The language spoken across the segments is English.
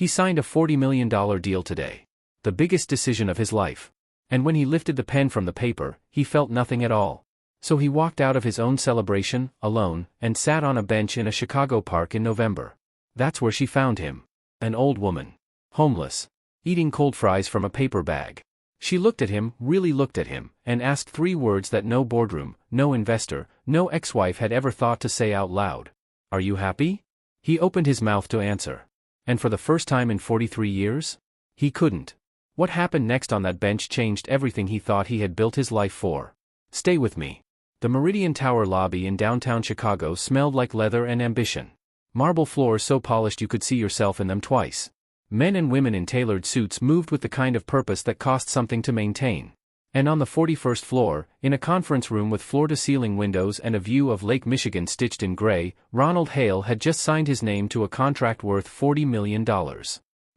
He signed a $40 million deal today. The biggest decision of his life. And when he lifted the pen from the paper, he felt nothing at all. So he walked out of his own celebration, alone, and sat on a bench in a Chicago park in November. That's where she found him. An old woman. Homeless. Eating cold fries from a paper bag. She looked at him, really looked at him, and asked 3 words that no boardroom, no investor, no ex-wife had ever thought to say out loud. Are you happy? He opened his mouth to answer. And for the first time in 43 years? He couldn't. What happened next on that bench changed everything he thought he had built his life for. Stay with me. The Meridian Tower lobby in downtown Chicago smelled like leather and ambition. Marble floors so polished you could see yourself in them twice. Men and women in tailored suits moved with the kind of purpose that cost something to maintain. And on the 41st floor, in a conference room with floor-to-ceiling windows and a view of Lake Michigan stitched in gray, Ronald Hale had just signed his name to a contract worth $40 million.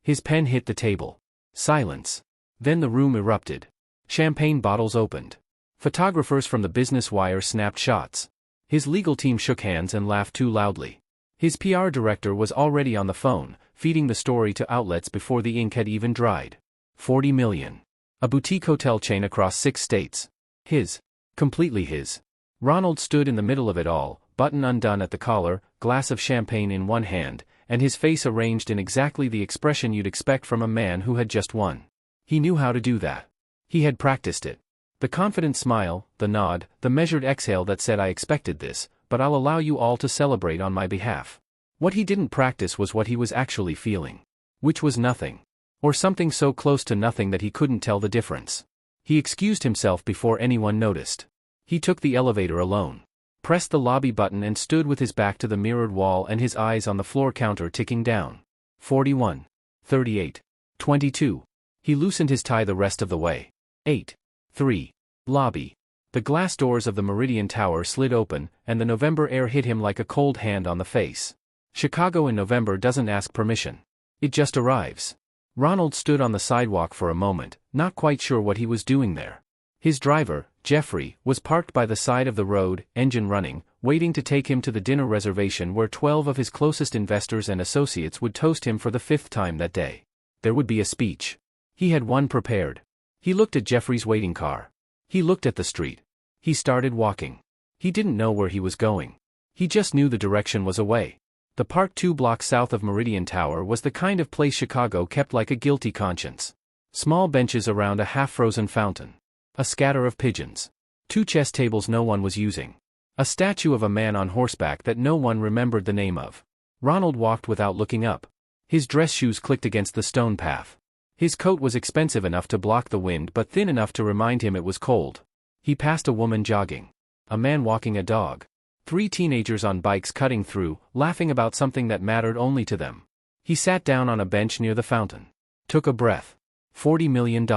His pen hit the table. Silence. Then the room erupted. Champagne bottles opened. Photographers from the Business Wire snapped shots. His legal team shook hands and laughed too loudly. His PR director was already on the phone, feeding the story to outlets before the ink had even dried. 40 million. A boutique hotel chain across 6 states. His. Completely his. Ronald stood in the middle of it all, button undone at the collar, glass of champagne in one hand, and his face arranged in exactly the expression you'd expect from a man who had just won. He knew how to do that. He had practiced it. The confident smile, the nod, the measured exhale that said I expected this, but I'll allow you all to celebrate on my behalf. What he didn't practice was what he was actually feeling. Which was nothing. Or something so close to nothing that he couldn't tell the difference. He excused himself before anyone noticed. He took the elevator alone. Pressed the lobby button and stood with his back to the mirrored wall and his eyes on the floor counter ticking down. 41. 38. 22. He loosened his tie the rest of the way. 8. 3. Lobby. The glass doors of the Meridian Tower slid open, and the November air hit him like a cold hand on the face. Chicago in November doesn't ask permission. It just arrives. Ronald stood on the sidewalk for a moment, not quite sure what he was doing there. His driver, Jeffrey, was parked by the side of the road, engine running, waiting to take him to the dinner reservation where 12 of his closest investors and associates would toast him for the 5th time that day. There would be a speech. He had one prepared. He looked at Jeffrey's waiting car. He looked at the street. He started walking. He didn't know where he was going. He just knew the direction was away. The park 2 blocks south of Meridian Tower was the kind of place Chicago kept like a guilty conscience. Small benches around a half-frozen fountain. A scatter of pigeons. 2 chess tables no one was using. A statue of a man on horseback that no one remembered the name of. Ronald walked without looking up. His dress shoes clicked against the stone path. His coat was expensive enough to block the wind but thin enough to remind him it was cold. He passed a woman jogging. A man walking a dog. 3 teenagers on bikes cutting through, laughing about something that mattered only to them. He sat down on a bench near the fountain. Took a breath. $40 million.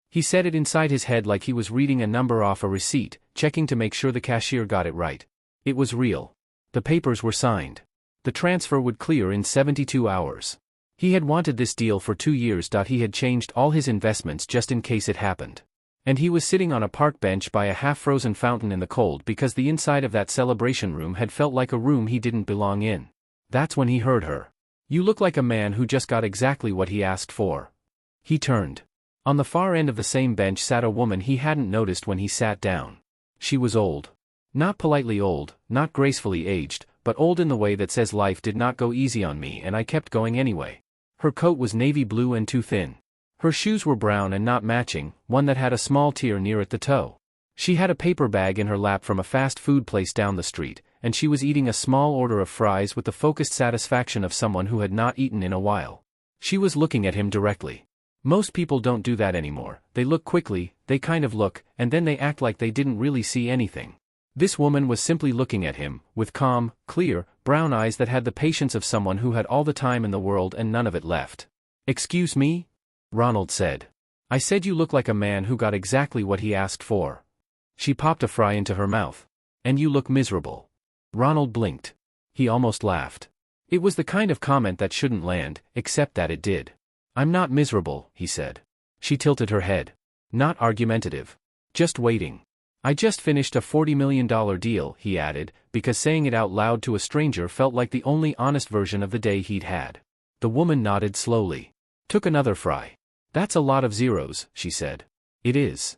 He said it inside his head like he was reading a number off a receipt, checking to make sure the cashier got it right. It was real. The papers were signed. The transfer would clear in 72 hours. He had wanted this deal for 2 years. He had changed all his investments just in case it happened. And he was sitting on a park bench by a half-frozen fountain in the cold because the inside of that celebration room had felt like a room he didn't belong in. That's when he heard her. You look like a man who just got exactly what he asked for. He turned. On the far end of the same bench sat a woman he hadn't noticed when he sat down. She was old. Not politely old, not gracefully aged, but old in the way that says life did not go easy on me and I kept going anyway. Her coat was navy blue and too thin. Her shoes were brown and not matching, one that had a small tear near at the toe. She had a paper bag in her lap from a fast food place down the street, and she was eating a small order of fries with the focused satisfaction of someone who had not eaten in a while. She was looking at him directly. Most people don't do that anymore. They look quickly, they kind of look, and then they act like they didn't really see anything. This woman was simply looking at him, with calm, clear, brown eyes that had the patience of someone who had all the time in the world and none of it left. "Excuse me?" Ronald said. "I said you look like a man who got exactly what he asked for." She popped a fry into her mouth. "And you look miserable." Ronald blinked. He almost laughed. It was the kind of comment that shouldn't land, except that it did. "I'm not miserable," he said. She tilted her head. "Not argumentative. Just waiting. I just finished a $40 million deal," he added, because saying it out loud to a stranger felt like the only honest version of the day he'd had. The woman nodded slowly. Took another fry. That's a lot of zeros, she said. It is.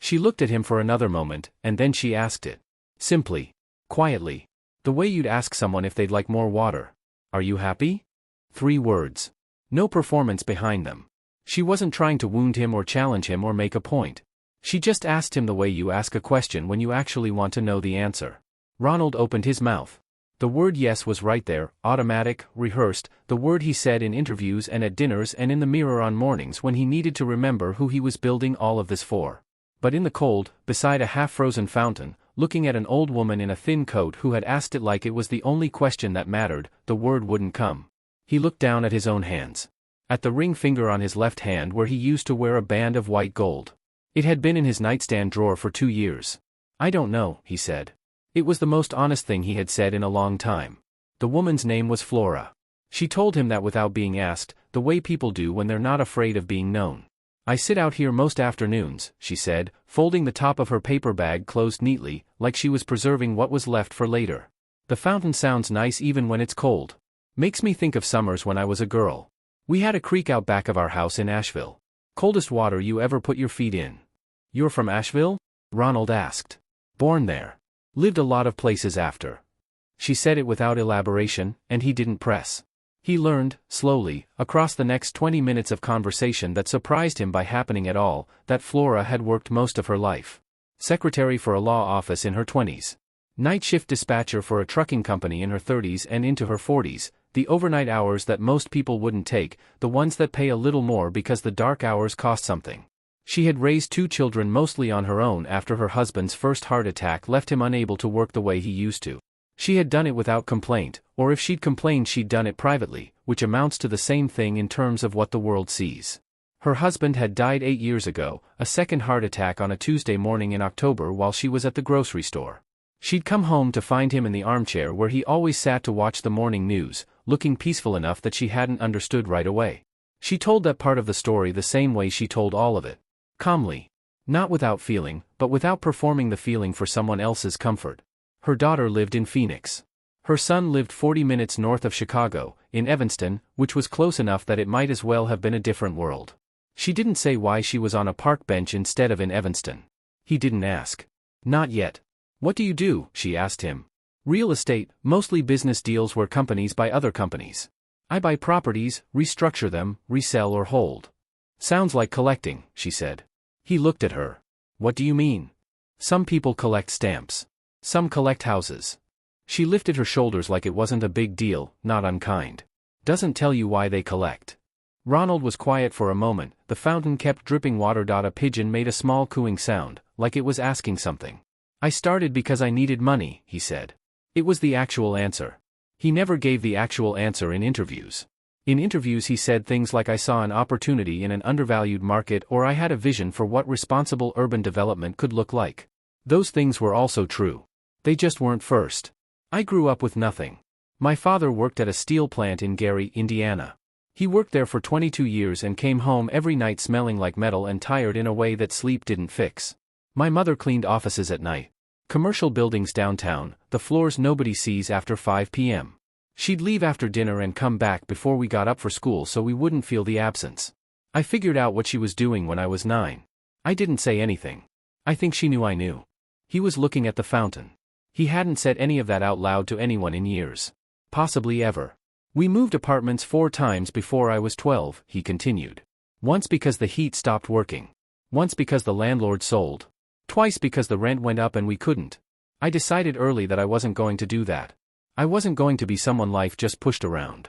She looked at him for another moment, and then she asked it. Simply. Quietly. The way you'd ask someone if they'd like more water. Are you happy? 3 words. No performance behind them. She wasn't trying to wound him or challenge him or make a point. She just asked him the way you ask a question when you actually want to know the answer. Ronald opened his mouth. The word yes was right there, automatic, rehearsed, the word he said in interviews and at dinners and in the mirror on mornings when he needed to remember who he was building all of this for. But in the cold, beside a half-frozen fountain, looking at an old woman in a thin coat who had asked it like it was the only question that mattered, the word wouldn't come. He looked down at his own hands. At the ring finger on his left hand where he used to wear a band of white gold. It had been in his nightstand drawer for 2 years. I don't know, he said. It was the most honest thing he had said in a long time. The woman's name was Flora. She told him that without being asked, the way people do when they're not afraid of being known. I sit out here most afternoons, she said, folding the top of her paper bag closed neatly, like she was preserving what was left for later. The fountain sounds nice even when it's cold. Makes me think of summers when I was a girl. We had a creek out back of our house in Asheville. Coldest water you ever put your feet in. You're from Asheville? Ronald asked. Born there. Lived a lot of places after. She said it without elaboration, and he didn't press. He learned, slowly, across the next 20 minutes of conversation that surprised him by happening at all, that Flora had worked most of her life. Secretary for a law office in her 20s. Night shift dispatcher for a trucking company in her 30s and into her 40s, the overnight hours that most people wouldn't take, the ones that pay a little more because the dark hours cost something. She had raised 2 children mostly on her own after her husband's first heart attack left him unable to work the way he used to. She had done it without complaint, or if she'd complained she'd done it privately, which amounts to the same thing in terms of what the world sees. Her husband had died 8 years ago, a second heart attack on a Tuesday morning in October while she was at the grocery store. She'd come home to find him in the armchair where he always sat to watch the morning news, looking peaceful enough that she hadn't understood right away. She told that part of the story the same way she told all of it. Calmly. Not without feeling, but without performing the feeling for someone else's comfort. Her daughter lived in Phoenix. Her son lived 40 minutes north of Chicago, in Evanston, which was close enough that it might as well have been a different world. She didn't say why she was on a park bench instead of in Evanston. He didn't ask. Not yet. What do you do? She asked him. Real estate, mostly business deals where companies buy other companies. I buy properties, restructure them, resell or hold. Sounds like collecting, she said. He looked at her. What do you mean? Some people collect stamps. Some collect houses. She lifted her shoulders like it wasn't a big deal, not unkind. Doesn't tell you why they collect. Ronald was quiet for a moment, the fountain kept dripping water. A pigeon made a small cooing sound, like it was asking something. I started because I needed money, he said. It was the actual answer. He never gave the actual answer in interviews. In interviews he said things like I saw an opportunity in an undervalued market or I had a vision for what responsible urban development could look like. Those things were also true. They just weren't first. I grew up with nothing. My father worked at a steel plant in Gary, Indiana. He worked there for 22 years and came home every night smelling like metal and tired in a way that sleep didn't fix. My mother cleaned offices at night. Commercial buildings downtown, the floors nobody sees after 5 p.m. She'd leave after dinner and come back before we got up for school so we wouldn't feel the absence. I figured out what she was doing when I was 9. I didn't say anything. I think she knew I knew. He was looking at the fountain. He hadn't said any of that out loud to anyone in years. Possibly ever. We moved apartments 4 times before I was 12, he continued. Once because the heat stopped working. Once because the landlord sold. Twice because the rent went up and we couldn't. I decided early that I wasn't going to do that. I wasn't going to be someone life just pushed around.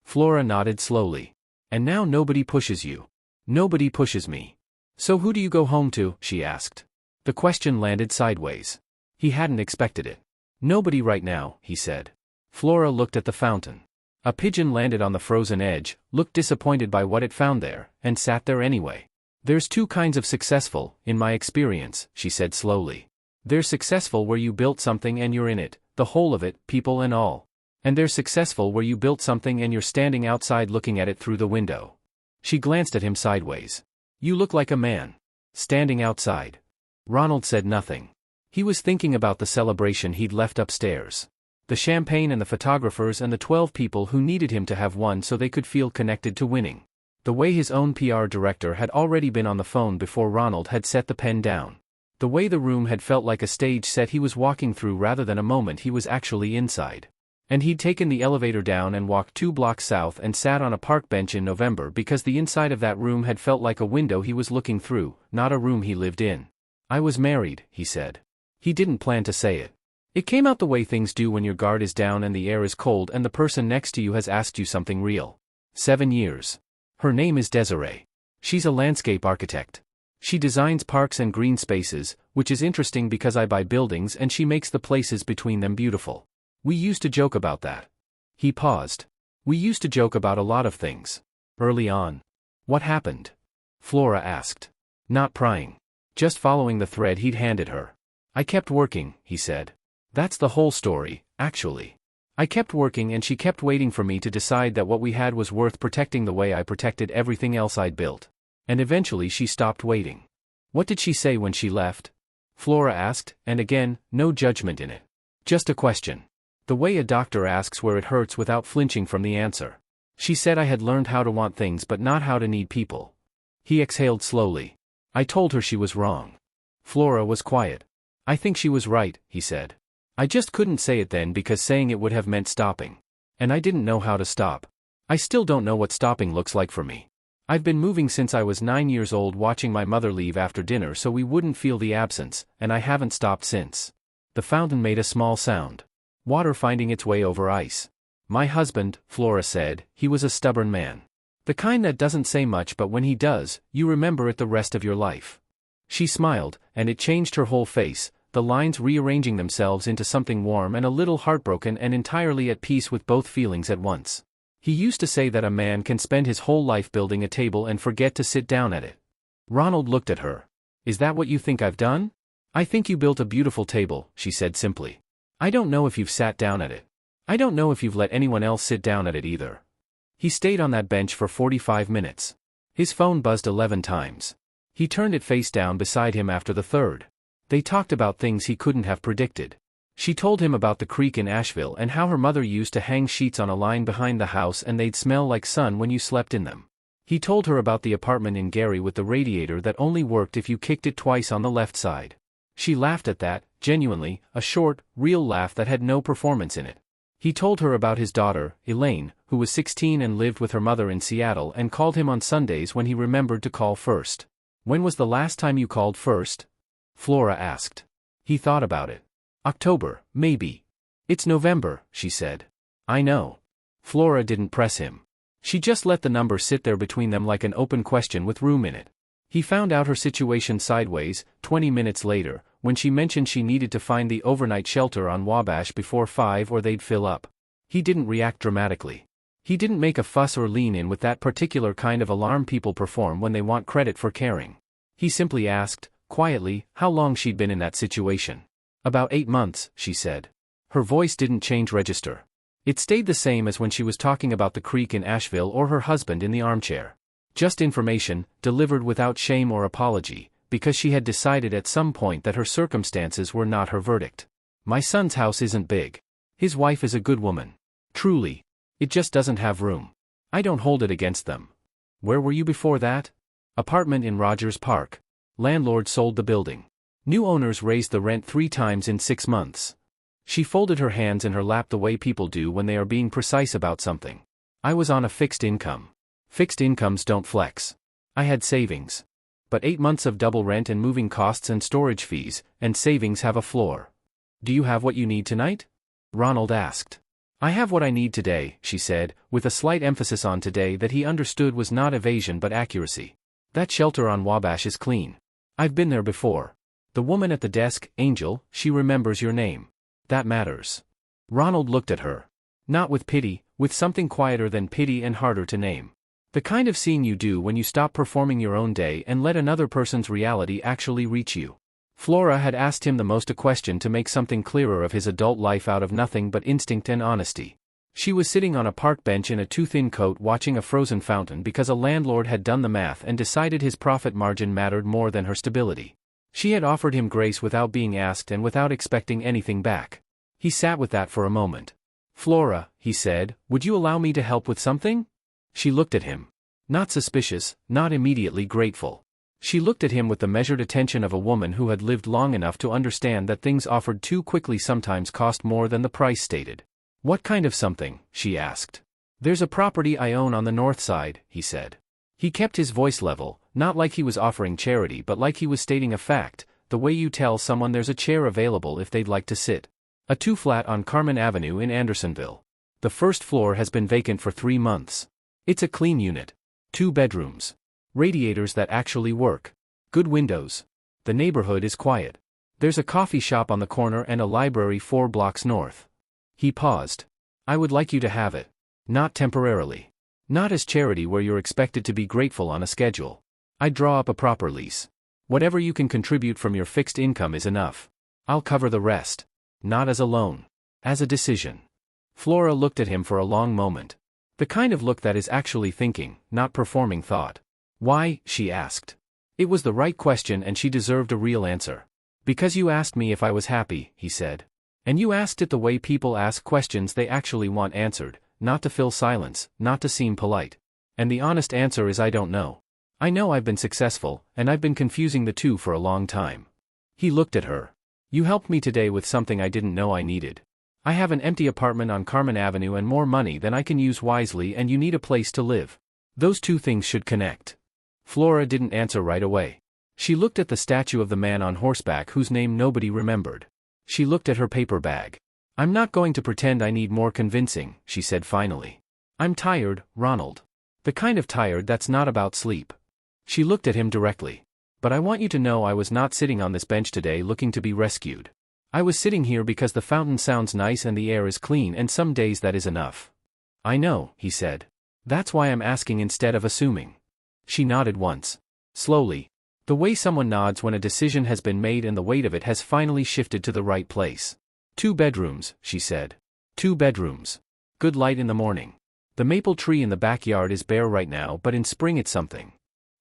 Flora nodded slowly. And now nobody pushes you. Nobody pushes me. So who do you go home to? She asked. The question landed sideways. He hadn't expected it. Nobody right now, he said. Flora looked at the fountain. A pigeon landed on the frozen edge, looked disappointed by what it found there, and sat there anyway. There's 2 kinds of successful, in my experience, she said slowly. There's successful where you built something and you're in it, the whole of it, people and all. And there's successful where you built something and you're standing outside looking at it through the window. She glanced at him sideways. You look like a man. Standing outside. Ronald said nothing. He was thinking about the celebration he'd left upstairs. The champagne and the photographers and the 12 people who needed him to have won so they could feel connected to winning. The way his own PR director had already been on the phone before Ronald had set the pen down. The way the room had felt like a stage set he was walking through rather than a moment he was actually inside. And he'd taken the elevator down and walked 2 blocks south and sat on a park bench in November because the inside of that room had felt like a window he was looking through, not a room he lived in. "I was married," he said. He didn't plan to say it. It came out the way things do when your guard is down and the air is cold and the person next to you has asked you something real. 7 years. Her name is Desiree. She's a landscape architect. She designs parks and green spaces, which is interesting because I buy buildings and she makes the places between them beautiful. We used to joke about that. He paused. We used to joke about a lot of things. Early on. What happened? Flora asked. Not prying. Just following the thread he'd handed her. I kept working, he said. That's the whole story, actually. I kept working and she kept waiting for me to decide that what we had was worth protecting the way I protected everything else I'd built. And eventually she stopped waiting. What did she say when she left? Flora asked, and again, no judgment in it. Just a question. The way a doctor asks where it hurts without flinching from the answer. She said I had learned how to want things but not how to need people. He exhaled slowly. I told her she was wrong. Flora was quiet. I think she was right, he said. I just couldn't say it then because saying it would have meant stopping. And I didn't know how to stop. I still don't know what stopping looks like for me. I've been moving since I was 9 years old, watching my mother leave after dinner so we wouldn't feel the absence, and I haven't stopped since. The fountain made a small sound. Water finding its way over ice. My husband, Flora said, he was a stubborn man. The kind that doesn't say much but when he does, you remember it the rest of your life. She smiled, and it changed her whole face, the lines rearranging themselves into something warm and a little heartbroken and entirely at peace with both feelings at once. He used to say that a man can spend his whole life building a table and forget to sit down at it. Ronald looked at her. Is that what you think I've done? I think you built a beautiful table, she said simply. I don't know if you've sat down at it. I don't know if you've let anyone else sit down at it either. He stayed on that bench for 45 minutes. His phone buzzed 11 times. He turned it face down beside him after the third. They talked about things he couldn't have predicted. She told him about the creek in Asheville and how her mother used to hang sheets on a line behind the house and they'd smell like sun when you slept in them. He told her about the apartment in Gary with the radiator that only worked if you kicked it twice on the left side. She laughed at that, genuinely, a short, real laugh that had no performance in it. He told her about his daughter, Elaine, who was 16 and lived with her mother in Seattle and called him on Sundays when he remembered to call first. When was the last time you called first? Flora asked. He thought about it. October, maybe. It's November, she said. I know. Flora didn't press him. She just let the number sit there between them like an open question with room in it. He found out her situation sideways, 20 minutes later, when she mentioned she needed to find the overnight shelter on Wabash before 5 or they'd fill up. He didn't react dramatically. He didn't make a fuss or lean in with that particular kind of alarm people perform when they want credit for caring. He simply asked, quietly, how long she'd been in that situation. About 8 months, she said. Her voice didn't change register. It stayed the same as when she was talking about the creek in Asheville or her husband in the armchair. Just information, delivered without shame or apology, because she had decided at some point that her circumstances were not her verdict. My son's house isn't big. His wife is a good woman. Truly. It just doesn't have room. I don't hold it against them. Where were you before that? Apartment in Rogers Park. Landlord sold the building. New owners raised the rent 3 times in 6 months. She folded her hands in her lap the way people do when they are being precise about something. I was on a fixed income. Fixed incomes don't flex. I had savings. But 8 months of double rent and moving costs and storage fees, and savings have a floor. Do you have what you need tonight? Ronald asked. I have what I need today, she said, with a slight emphasis on today that he understood was not evasion but accuracy. That shelter on Wabash is clean. I've been there before. The woman at the desk, Angel, she remembers your name. That matters. Ronald looked at her. Not with pity, with something quieter than pity and harder to name. The kind of seeing you do when you stop performing your own day and let another person's reality actually reach you. Flora had asked him the most a question to make something clearer of his adult life out of nothing but instinct and honesty. She was sitting on a park bench in a too-thin coat watching a frozen fountain because a landlord had done the math and decided his profit margin mattered more than her stability. She had offered him grace without being asked and without expecting anything back. He sat with that for a moment. "Flora," he said, "would you allow me to help with something?" She looked at him. Not suspicious, not immediately grateful. She looked at him with the measured attention of a woman who had lived long enough to understand that things offered too quickly sometimes cost more than the price stated. "What kind of something?" she asked. "There's a property I own on the north side," he said. He kept his voice level, not like he was offering charity but like he was stating a fact, the way you tell someone there's a chair available if they'd like to sit. A 2-flat on Carmen Avenue in Andersonville. The first floor has been vacant for 3 months. It's a clean unit. 2 bedrooms. Radiators that actually work. Good windows. The neighborhood is quiet. There's a coffee shop on the corner and a library 4 blocks north. He paused. "I would like you to have it. Not temporarily. Not as charity where you're expected to be grateful on a schedule. I'd draw up a proper lease. Whatever you can contribute from your fixed income is enough. I'll cover the rest. Not as a loan. As a decision." Flora looked at him for a long moment. The kind of look that is actually thinking, not performing thought. "Why?" she asked. It was the right question and she deserved a real answer. "Because you asked me if I was happy," he said. "And you asked it the way people ask questions they actually want answered, not to fill silence, not to seem polite. And the honest answer is I don't know. I know I've been successful, and I've been confusing the two for a long time." He looked at her. "You helped me today with something I didn't know I needed. I have an empty apartment on Carmen Avenue and more money than I can use wisely and you need a place to live. Those two things should connect." Flora didn't answer right away. She looked at the statue of the man on horseback whose name nobody remembered. She looked at her paper bag. "I'm not going to pretend I need more convincing," she said finally. "I'm tired, Ronald. The kind of tired that's not about sleep." She looked at him directly. "But I want you to know I was not sitting on this bench today looking to be rescued. I was sitting here because the fountain sounds nice and the air is clean and some days that is enough." "I know," he said. "That's why I'm asking instead of assuming." She nodded once. Slowly. The way someone nods when a decision has been made and the weight of it has finally shifted to the right place. 2 bedrooms, she said. 2 bedrooms. Good light in the morning. The maple tree in the backyard is bare right now but in spring it's something.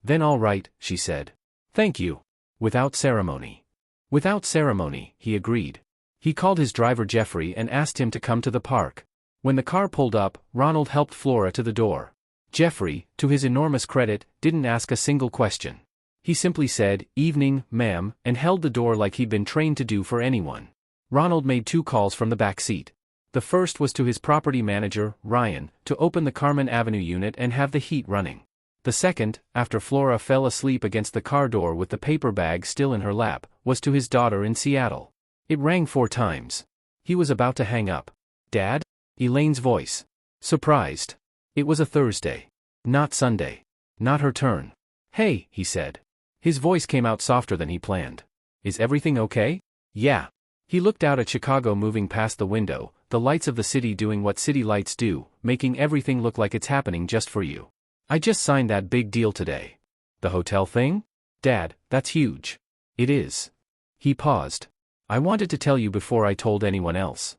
Then all right, she said. "Thank you." Without ceremony. "Without ceremony," he agreed. He called his driver Jeffrey and asked him to come to the park. When the car pulled up, Ronald helped Flora to the door. Jeffrey, to his enormous credit, didn't ask a single question. He simply said, "Evening, ma'am," and held the door like he'd been trained to do for anyone. Ronald made 2 calls from the back seat. The first was to his property manager, Ryan, to open the Carmen Avenue unit and have the heat running. The second, after Flora fell asleep against the car door with the paper bag still in her lap, was to his daughter in Seattle. It rang 4 times. He was about to hang up. "Dad?" Elaine's voice. Surprised. It was a Thursday. Not Sunday. Not her turn. "Hey," he said. His voice came out softer than he planned. "Is everything okay?" "Yeah." He looked out at Chicago moving past the window, the lights of the city doing what city lights do, making everything look like it's happening just for you. "I just signed that big deal today." "The hotel thing?" "Dad, that's huge." "It is." He paused. "I wanted to tell you before I told anyone else."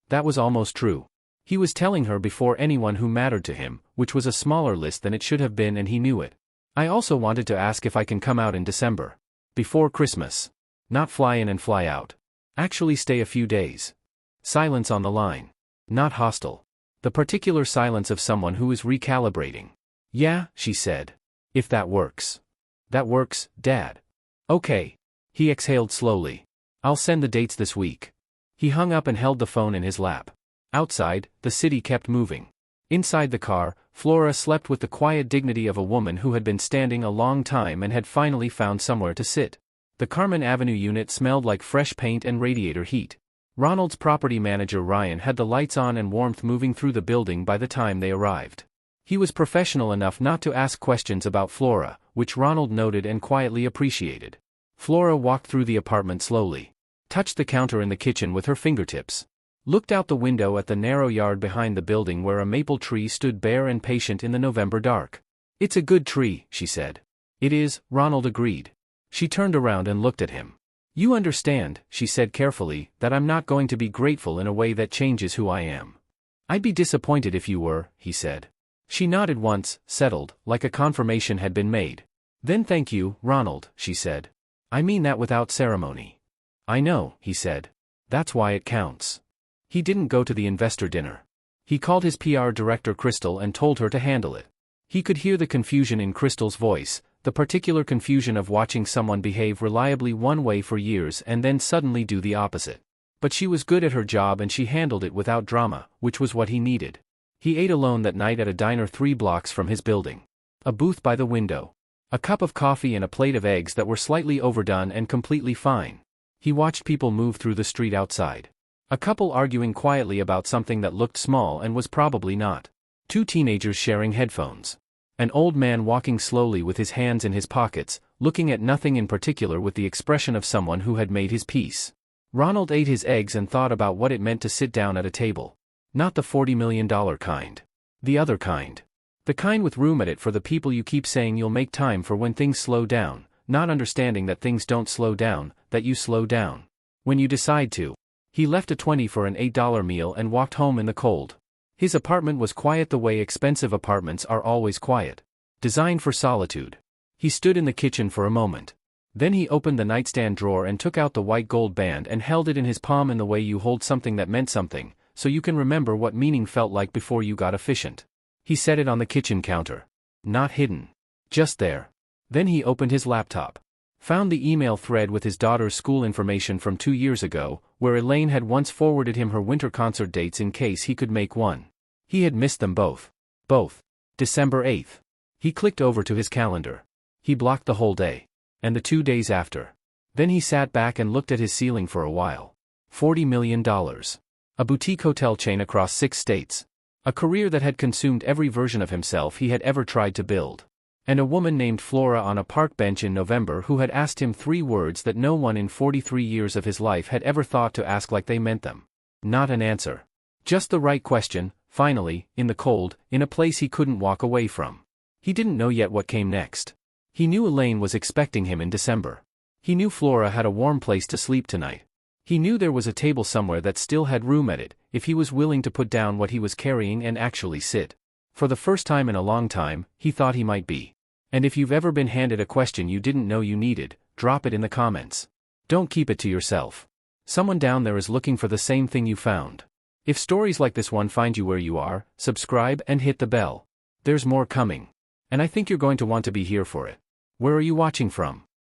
That was almost true. He was telling her before anyone who mattered to him, which was a smaller list than it should have been and he knew it. "I also wanted to ask if I can come out in December. Before Christmas. Not fly in and fly out. Actually stay a few days." Silence on the line. Not hostile. The particular silence of someone who is recalibrating. "Yeah," she said. "If that works." "That works, Dad." "Okay." He exhaled slowly. "I'll send the dates this week." He hung up and held the phone in his lap. Outside, the city kept moving. Inside the car, Flora slept with the quiet dignity of a woman who had been standing a long time and had finally found somewhere to sit. The Carmen Avenue unit smelled like fresh paint and radiator heat. Ronald's property manager Ryan had the lights on and warmth moving through the building by the time they arrived. He was professional enough not to ask questions about Flora, which Ronald noted and quietly appreciated. Flora walked through the apartment slowly. Touched the counter in the kitchen with her fingertips. Looked out the window at the narrow yard behind the building where a maple tree stood bare and patient in the November dark. "It's a good tree," she said. "It is," Ronald agreed. She turned around and looked at him. "You understand," she said carefully, "that I'm not going to be grateful in a way that changes who I am." "I'd be disappointed if you were," he said. She nodded once, settled, like a confirmation had been made. "Then thank you, Ronald," she said. "I mean that without ceremony." "I know," he said. "That's why it counts." He didn't go to the investor dinner. He called his PR director Crystal and told her to handle it. He could hear the confusion in Crystal's voice, the particular confusion of watching someone behave reliably one way for years and then suddenly do the opposite. But she was good at her job and she handled it without drama, which was what he needed. He ate alone that night at a diner 3 blocks from his building. A booth by the window. A cup of coffee and a plate of eggs that were slightly overdone and completely fine. He watched people move through the street outside. A couple arguing quietly about something that looked small and was probably not. 2 teenagers sharing headphones. An old man walking slowly with his hands in his pockets, looking at nothing in particular with the expression of someone who had made his peace. Ronald ate his eggs and thought about what it meant to sit down at a table. Not the $40 million kind. The other kind. The kind with room at it for the people you keep saying you'll make time for when things slow down, not understanding that things don't slow down, that you slow down. When you decide to. He left a $20 for an $8 meal and walked home in the cold. His apartment was quiet the way expensive apartments are always quiet. Designed for solitude. He stood in the kitchen for a moment. Then he opened the nightstand drawer and took out the white gold band and held it in his palm in the way you hold something that meant something, so you can remember what meaning felt like before you got efficient. He set it on the kitchen counter. Not hidden. Just there. Then he opened his laptop. Found the email thread with his daughter's school information from 2 years ago, where Elaine had once forwarded him her winter concert dates in case he could make one. He had missed them both. December 8th. He clicked over to his calendar. He blocked the whole day. And the 2 days after. Then he sat back and looked at his ceiling for a while. $40 million. A boutique hotel chain across 6 states. A career that had consumed every version of himself he had ever tried to build. And a woman named Flora on a park bench in November who had asked him 3 words that no one in 43 years of his life had ever thought to ask like they meant them. Not an answer. Just the right question, finally, in the cold, in a place he couldn't walk away from. He didn't know yet what came next. He knew Elaine was expecting him in December. He knew Flora had a warm place to sleep tonight. He knew there was a table somewhere that still had room at it, if he was willing to put down what he was carrying and actually sit. For the first time in a long time, he thought he might be. And if you've ever been handed a question you didn't know you needed, drop it in the comments. Don't keep it to yourself. Someone down there is looking for the same thing you found. If stories like this one find you where you are, subscribe and hit the bell. There's more coming. And I think you're going to want to be here for it. Where are you watching from?